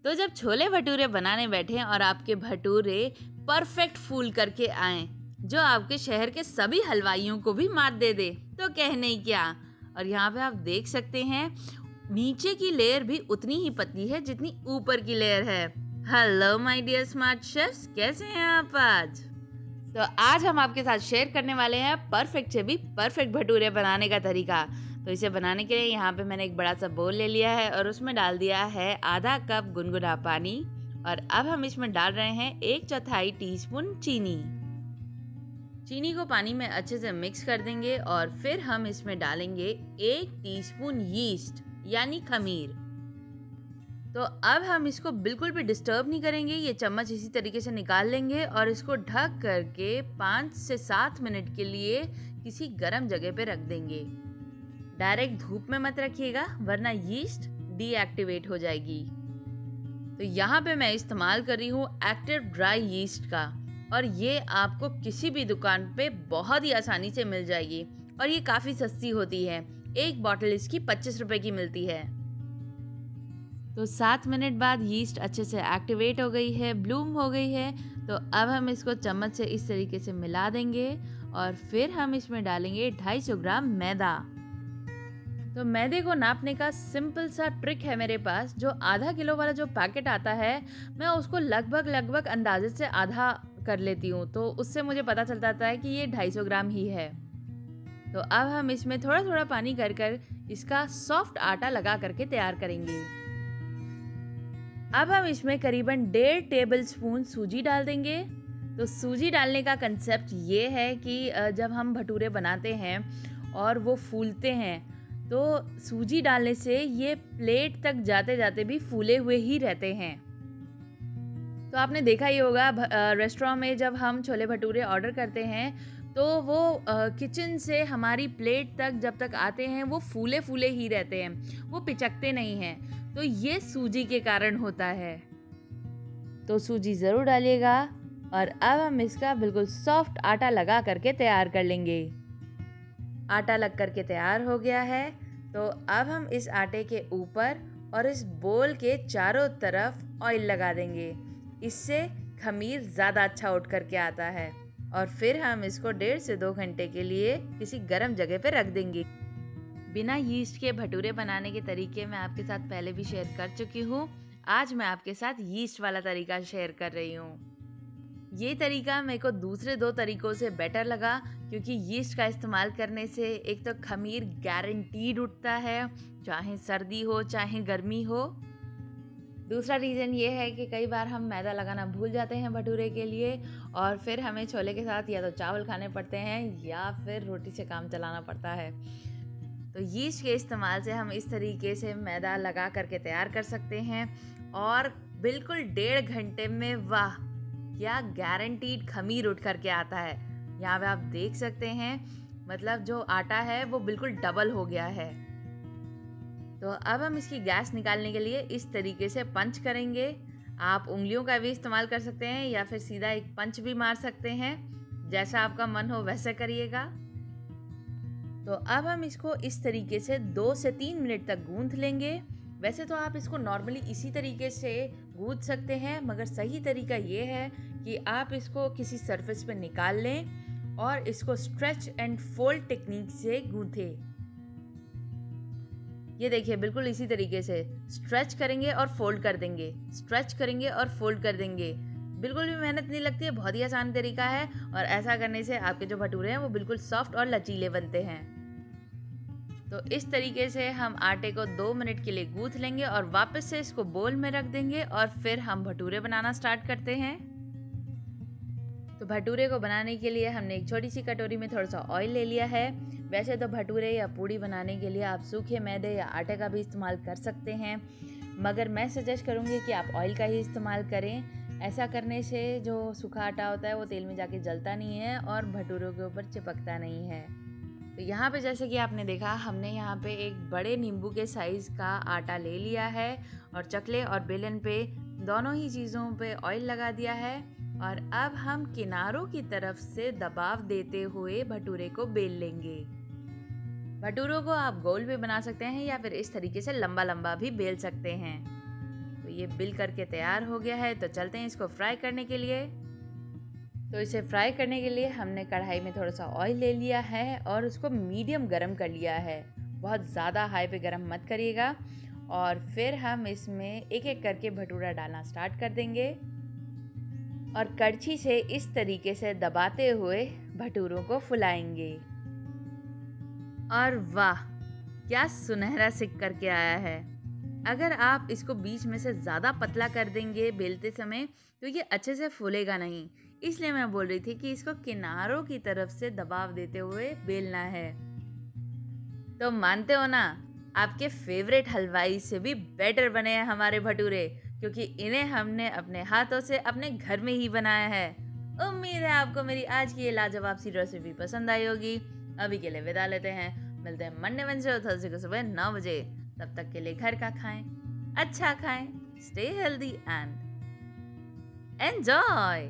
तो जब छोले भटूरे बनाने बैठे और आपके भटूरे परफेक्ट फूल करके आए, जो आपके शहर के सभी हलवाइयों को भी मात दे दे, तो कहने ही क्या। और यहाँ पे आप देख सकते हैं नीचे की लेयर भी उतनी ही पतली है जितनी ऊपर की लेयर है। Hello my dear smart chefs, कैसे हैं आप आज? तो आज हम आपके साथ शेयर करने वाले हैं परफेक्ट से भी परफेक्ट भटूरे बनाने का तरीका। तो इसे बनाने के लिए यहाँ पे मैंने एक बड़ा सा बोल ले लिया है और उसमें डाल दिया है आधा कप गुनगुना पानी। और अब हम इसमें डाल रहे हैं 1/4 टीस्पून चीनी। चीनी को पानी में अच्छे से मिक्स कर देंगे और फिर हम इसमें डालेंगे 1 टीस्पून यीस्ट यानी खमीर। तो अब हम इसको बिल्कुल भी डिस्टर्ब नहीं करेंगे, ये चम्मच इसी तरीके से निकाल लेंगे और इसको ढक करके 5 से 7 मिनट के लिए किसी गर्म जगह पे रख देंगे। डायरेक्ट धूप में मत रखिएगा वरना यीस्ट डीएक्टिवेट हो जाएगी। तो यहाँ पे मैं इस्तेमाल कर रही हूँ एक्टिव ड्राई यीस्ट का और ये आपको किसी भी दुकान पे बहुत ही आसानी से मिल जाएगी और ये काफ़ी सस्ती होती है। एक बॉटल इसकी 25 रुपए की मिलती है। तो 7 मिनट बाद यीस्ट अच्छे से एक्टिवेट हो गई है, ब्लूम हो गई है। तो अब हम इसको चम्मच से इस तरीके से मिला देंगे और फिर हम इसमें डालेंगे 250 ग्राम मैदा। तो मैदे को नापने का सिंपल सा ट्रिक है मेरे पास। जो आधा किलो वाला जो पैकेट आता है, मैं उसको लगभग अंदाजे से आधा कर लेती हूँ, तो उससे मुझे पता चल जाता है कि ये 250 ग्राम ही है। तो अब हम इसमें थोड़ा थोड़ा पानी कर इसका सॉफ्ट आटा लगा करके तैयार करेंगे। अब हम इसमें करीबन 1.5 टेबल स्पून सूजी डाल देंगे। तो सूजी डालने का कंसेप्ट ये है कि जब हम भटूरे बनाते हैं और वो फूलते हैं, तो सूजी डालने से ये प्लेट तक जाते जाते भी फूले हुए ही रहते हैं। तो आपने देखा ही होगा रेस्टोरेंट में जब हम छोले भटूरे ऑर्डर करते हैं, तो वो किचन से हमारी प्लेट तक जब तक आते हैं वो फूले फूले ही रहते हैं, वो पिचकते नहीं हैं। तो ये सूजी के कारण होता है। तो सूजी ज़रूर डालिएगा और अब हम इसका बिल्कुल सॉफ्ट आटा लगा करके तैयार कर लेंगे। आटा लग करके तैयार हो गया है। तो अब हम इस आटे के ऊपर और इस बोल के चारों तरफ ऑयल लगा देंगे। इससे खमीर ज़्यादा अच्छा उठ करके आता है। और फिर हम इसको 1.5 से 2 घंटे के लिए किसी गर्म जगह पे रख देंगे। बिना यीस्ट के भटूरे बनाने के तरीके मैं आपके साथ पहले भी शेयर कर चुकी हूँ। आज मैं आपके साथ यीस्ट वाला तरीका शेयर कर रही हूँ। ये तरीका मेरे को दूसरे 2 तरीकों से बेटर लगा, क्योंकि यीस्ट का इस्तेमाल करने से एक तो खमीर गारंटीड उठता है, चाहे सर्दी हो चाहे गर्मी हो। दूसरा रीज़न ये है कि कई बार हम मैदा लगाना भूल जाते हैं भटूरे के लिए और फिर हमें छोले के साथ या तो चावल खाने पड़ते हैं या फिर रोटी से काम चलाना पड़ता है। तो यीस्ट के इस्तेमाल से हम इस तरीके से मैदा लगा करके तैयार कर सकते हैं और बिल्कुल 1.5 घंटे में वाह क्या गारंटीड खमीर उठ करके आता है। यहाँ पे आप देख सकते हैं, मतलब जो आटा है वो बिल्कुल डबल हो गया है। तो अब हम इसकी गैस निकालने के लिए इस तरीके से पंच करेंगे। आप उंगलियों का भी इस्तेमाल कर सकते हैं या फिर सीधा एक पंच भी मार सकते हैं, जैसा आपका मन हो वैसे करिएगा। तो अब हम इसको इस तरीके से 2 से 3 मिनट तक गूंथ लेंगे। वैसे तो आप इसको नॉर्मली इसी तरीके से गूंथ सकते हैं, मगर सही तरीका ये है कि आप इसको किसी सरफेस पे निकाल लें और इसको स्ट्रेच एंड फोल्ड टेक्निक से गूंथें। ये देखिए बिल्कुल इसी तरीके से स्ट्रेच करेंगे और फोल्ड कर देंगे, स्ट्रेच करेंगे और फोल्ड कर देंगे। बिल्कुल भी मेहनत नहीं लगती है, बहुत ही आसान तरीका है और ऐसा करने से आपके जो भटूरे हैं वो बिल्कुल सॉफ्ट और लचीले बनते हैं। तो इस तरीके से हम आटे को 2 मिनट के लिए गूंथ लेंगे और वापस से इसको बोल में रख देंगे और फिर हम भटूरे बनाना स्टार्ट करते हैं। तो भटूरे को बनाने के लिए हमने एक छोटी सी कटोरी में थोड़ा सा ऑयल ले लिया है। वैसे तो भटूरे या पूड़ी बनाने के लिए आप सूखे मैदे या आटे का भी इस्तेमाल कर सकते हैं, मगर मैं सजेस्ट करूँगी कि आप ऑयल का ही इस्तेमाल करें। ऐसा करने से जो सूखा आटा होता है वो तेल में जाके जलता नहीं है और भटूरों के ऊपर चिपकता नहीं है। तो यहाँ पे जैसे कि आपने देखा, हमने यहाँ पे एक बड़े नींबू के साइज़ का आटा ले लिया है और चकले और बेलन पे दोनों ही चीज़ों पे ऑयल लगा दिया है। और अब हम किनारों की तरफ से दबाव देते हुए भटूरे को बेल लेंगे। भटूरों को आप गोल भी बना सकते हैं या फिर इस तरीके से लंबा लंबा भी बेल सकते हैं। तो ये बिल करके तैयार हो गया है, तो चलते हैं इसको फ्राई करने के लिए। तो इसे फ्राई करने के लिए हमने कढ़ाई में थोड़ा सा ऑयल ले लिया है और उसको मीडियम गरम कर लिया है, बहुत ज़्यादा हाई पे गरम मत करिएगा। और फिर हम इसमें एक एक करके भटूरा डालना स्टार्ट कर देंगे और कड़छी से इस तरीके से दबाते हुए भटूरों को फुलाएंगे। और वाह, क्या सुनहरा सिक करके आया है। अगर आप इसको बीच में से ज़्यादा पतला कर देंगे बेलते समय तो ये अच्छे से फूलेगा नहीं, इसलिए मैं बोल रही थी कि इसको किनारों की तरफ से दबाव देते हुए बेलना है। तो मानते हो ना, आपके फेवरेट हलवाई से भी बेटर बने हैं हमारे भटूरे, क्योंकि इन्हें हमने अपने हाथों से अपने घर में ही बनाया है। उम्मीद है आपको मेरी आज की ये लाजवाब सी रेसिपी पसंद आई होगी। अभी के लिए विदा लेते हैं, मिलते हैं मंडे वेडनेसडे और थर्सडे को सुबह 9 बजे। तब तक के लिए घर का खाएं, अच्छा खाएं, स्टे हेल्दी एंड एंजॉय।